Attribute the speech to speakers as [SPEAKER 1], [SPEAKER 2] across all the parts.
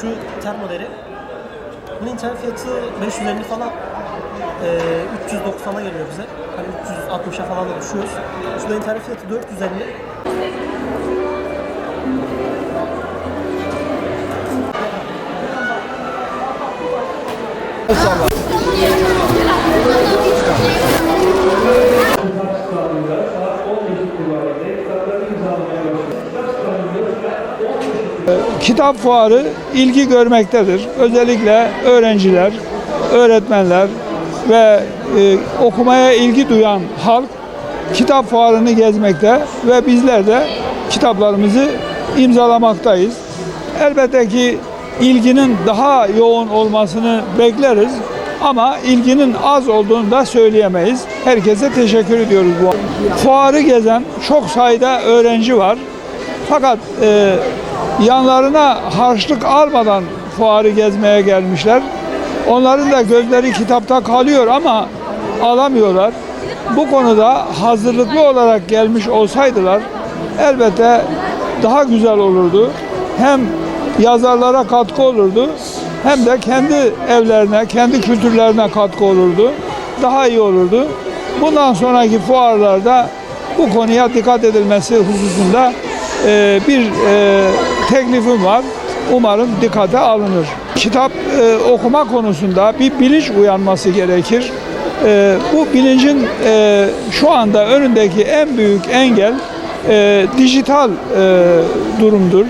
[SPEAKER 1] Şu termoderi. Bunun internet fiyatı 550 falan. 390'a geliyor bize. Hani 360'a falan da düşüyoruz. Şurada internet fiyatı 450.
[SPEAKER 2] İnşallah. Kitap fuarı ilgi görmektedir. Özellikle öğrenciler, öğretmenler ve okumaya ilgi duyan halk kitap fuarını gezmekte ve bizler de kitaplarımızı imzalamaktayız. Elbette ki ilginin daha yoğun olmasını bekleriz ama ilginin az olduğunu da söyleyemeyiz. Herkese teşekkür ediyoruz bu. Fuarı gezen çok sayıda öğrenci var. Fakat yanlarına harçlık almadan fuarı gezmeye gelmişler. Onların da gözleri kitapta kalıyor ama alamıyorlar. Bu konuda hazırlıklı olarak gelmiş olsaydılar elbette daha güzel olurdu. Hem yazarlara katkı olurdu hem de kendi evlerine, kendi kültürlerine katkı olurdu. Daha iyi olurdu. Bundan sonraki fuarlarda bu konuya dikkat edilmesi hususunda bir teklifim var. Umarım dikkate alınır. Kitap okuma konusunda bir bilinç uyanması gerekir. Bu bilincin şu anda önündeki en büyük engel dijital durumdur.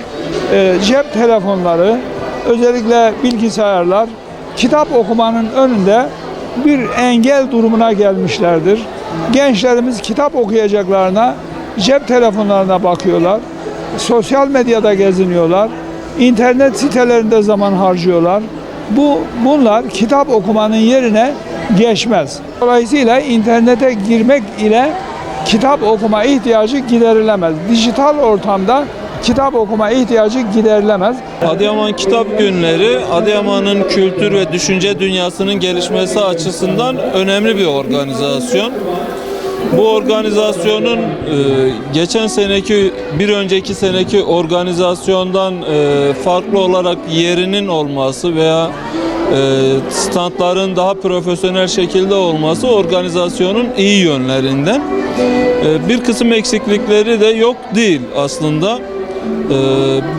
[SPEAKER 2] Cep telefonları, özellikle bilgisayarlar kitap okumanın önünde bir engel durumuna gelmişlerdir. Gençlerimiz kitap okuyacaklarına cep telefonlarına bakıyorlar. Sosyal medyada geziniyorlar. İnternet sitelerinde zaman harcıyorlar. Bunlar kitap okumanın yerine geçmez. Dolayısıyla internete girmek ile kitap okuma ihtiyacı giderilemez. Dijital ortamda kitap okuma ihtiyacı giderilemez.
[SPEAKER 3] Adıyaman Kitap Günleri, Adıyaman'ın kültür ve düşünce dünyasının gelişmesi açısından önemli bir organizasyon. Bu organizasyonun geçen seneki, bir önceki seneki organizasyondan farklı olarak yerinin olması veya standların daha profesyonel şekilde olması organizasyonun iyi yönlerinden. Bir kısım eksiklikleri de yok değil aslında.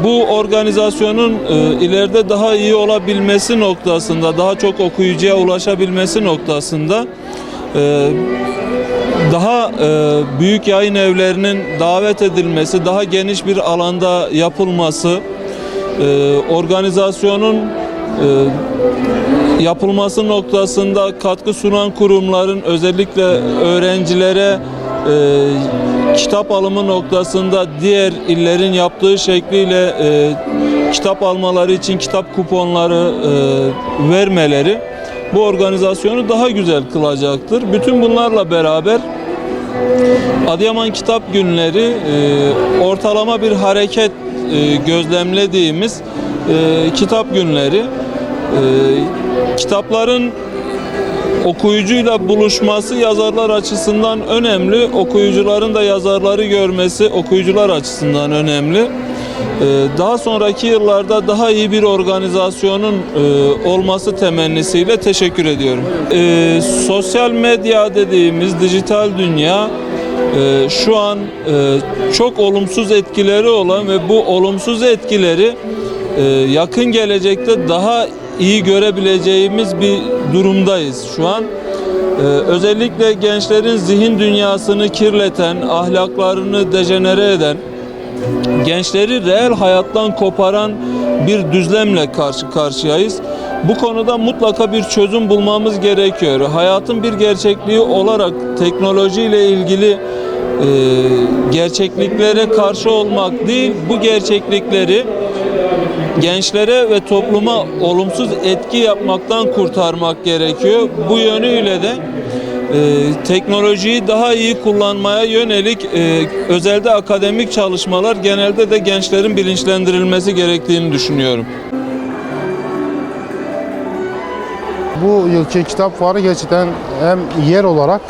[SPEAKER 3] Bu organizasyonun ileride daha iyi olabilmesi noktasında, daha çok okuyucuya ulaşabilmesi noktasında daha büyük yayın evlerinin davet edilmesi, daha geniş bir alanda yapılması, organizasyonun yapılması noktasında katkı sunan kurumların özellikle öğrencilere kitap alımı noktasında diğer illerin yaptığı şekliyle kitap almaları için kitap kuponları vermeleri bu organizasyonu daha güzel kılacaktır. Bütün bunlarla beraber Adıyaman Kitap Günleri ortalama bir hareket gözlemlediğimiz kitap günleri. Kitapların okuyucuyla buluşması yazarlar açısından önemli. Okuyucuların da yazarları görmesi okuyucular açısından önemli. Daha sonraki yıllarda daha iyi bir organizasyonun olması temennisiyle teşekkür ediyorum. Sosyal medya dediğimiz dijital dünya şu an çok olumsuz etkileri olan ve bu olumsuz etkileri yakın gelecekte daha iyi görebileceğimiz bir durumdayız şu an. Özellikle gençlerin zihin dünyasını kirleten, ahlaklarını dejenere eden, gençleri reel hayattan koparan bir düzlemle karşı karşıyayız. Bu konuda mutlaka bir çözüm bulmamız gerekiyor. Hayatın bir gerçekliği olarak teknolojiyle ilgili gerçekliklere karşı olmak değil, bu gerçeklikleri gençlere ve topluma olumsuz etki yapmaktan kurtarmak gerekiyor. Bu yönüyle de teknolojiyi daha iyi kullanmaya yönelik özelde akademik çalışmalar, genelde de gençlerin bilinçlendirilmesi gerektiğini düşünüyorum.
[SPEAKER 4] Bu yılki kitap fuarı gerçekten hem yer olarak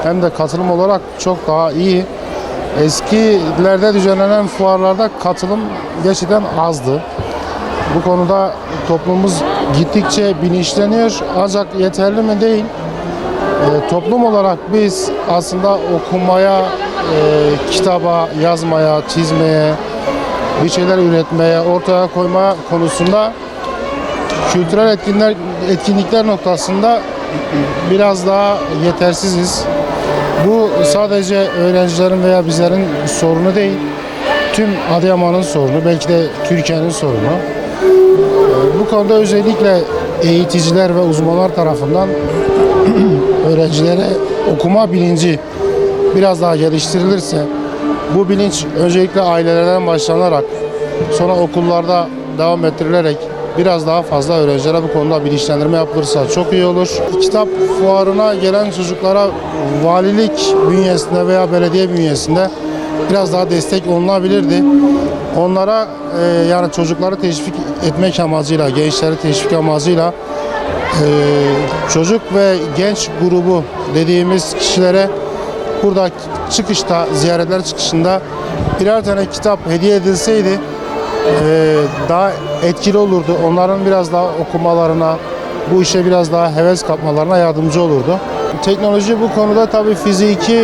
[SPEAKER 4] hem de katılım olarak çok daha iyi. Eskilerde düzenlenen fuarlarda katılım gerçekten azdı. Bu konuda toplumumuz gittikçe bilinçleniyor ancak yeterli mi değil. Toplum olarak biz aslında okumaya, kitaba, yazmaya, çizmeye, bir şeyler üretmeye, ortaya koyma konusunda kültürel etkinlikler noktasında biraz daha yetersiziz. Bu sadece öğrencilerin veya bizlerin sorunu değil, tüm Adıyaman'ın sorunu, belki de Türkiye'nin sorunu. Bu konuda özellikle eğiticiler ve uzmanlar tarafından öğrencilere okuma bilinci biraz daha geliştirilirse, bu bilinç öncelikle ailelerden başlanarak, sonra okullarda devam ettirilerek biraz daha fazla öğrencilere bu konuda bilinçlendirme yapılırsa çok iyi olur. Kitap fuarına gelen çocuklara valilik bünyesinde veya belediye bünyesinde biraz daha destek olunabilirdi. Onlara yani çocukları teşvik etmek amacıyla, gençleri teşvik amacıyla çocuk ve genç grubu dediğimiz kişilere burada çıkışta, ziyaretler çıkışında birer tane kitap hediye edilseydi daha etkili olurdu. Onların biraz daha okumalarına, bu işe biraz daha heves kapmalarına yardımcı olurdu. Teknoloji bu konuda tabii fiziki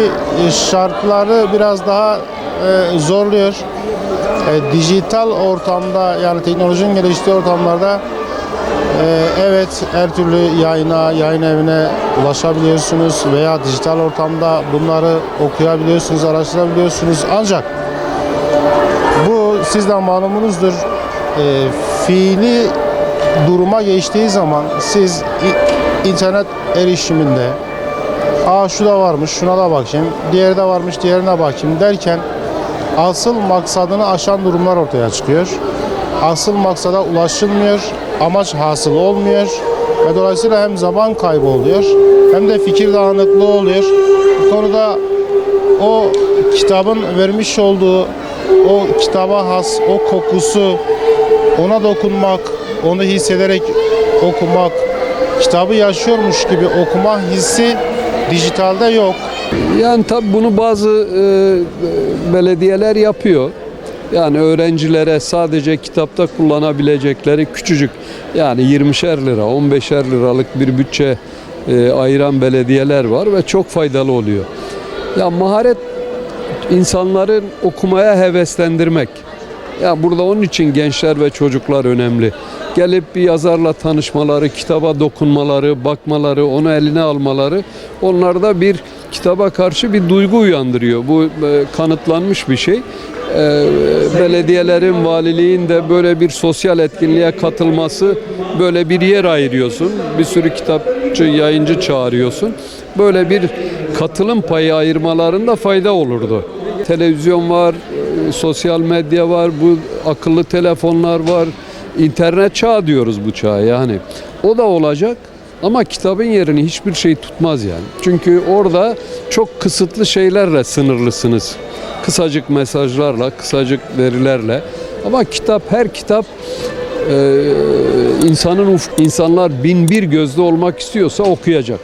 [SPEAKER 4] şartları biraz daha zorluyor. Dijital ortamda, yani teknolojinin geliştiği ortamlarda evet, her türlü yayın evine ulaşabiliyorsunuz veya dijital ortamda bunları okuyabiliyorsunuz, araştırabiliyorsunuz. Ancak bu sizden malumunuzdur. Fiili duruma geçtiği zaman siz internet erişiminde şu da varmış, şuna da bakayım, diğeri de varmış, diğerine bakayım derken asıl maksadını aşan durumlar ortaya çıkıyor. Asıl maksada ulaşılmıyor, amaç hasıl olmuyor ve dolayısıyla hem zaman kaybı oluyor hem de fikir dağınıklığı oluyor. Bu konuda o kitabın vermiş olduğu o kitaba has o kokusu, ona dokunmak, onu hissederek okumak, kitabı yaşıyormuş gibi okuma hissi dijitalde yok.
[SPEAKER 5] Yani tabii bunu bazı belediyeler yapıyor. Yani öğrencilere sadece kitapta kullanabilecekleri küçücük, yani 20'şer lira, 15'er liralık bir bütçe ayıran belediyeler var ve çok faydalı oluyor. Ya maharet insanların okumaya heveslendirmek. Ya burada onun için gençler ve çocuklar önemli. Gelip bir yazarla tanışmaları, kitaba dokunmaları, bakmaları, onu eline almaları onlarda bir kitaba karşı bir duygu uyandırıyor. Bu kanıtlanmış bir şey. Belediyelerin, valiliğin de böyle bir sosyal etkinliğe katılması, böyle bir yer ayırıyorsun. Bir sürü kitapçı, yayıncı çağırıyorsun. Böyle bir katılım payı ayırmalarında fayda olurdu. Televizyon var, sosyal medya var, bu akıllı telefonlar var. İnternet çağı diyoruz bu çağa yani. O da olacak ama kitabın yerini hiçbir şey tutmaz yani. Çünkü orada çok kısıtlı şeylerle sınırlısınız. Kısacık mesajlarla, kısacık verilerle. Ama kitap, her kitap insanlar bin bir gözlü olmak istiyorsa okuyacak.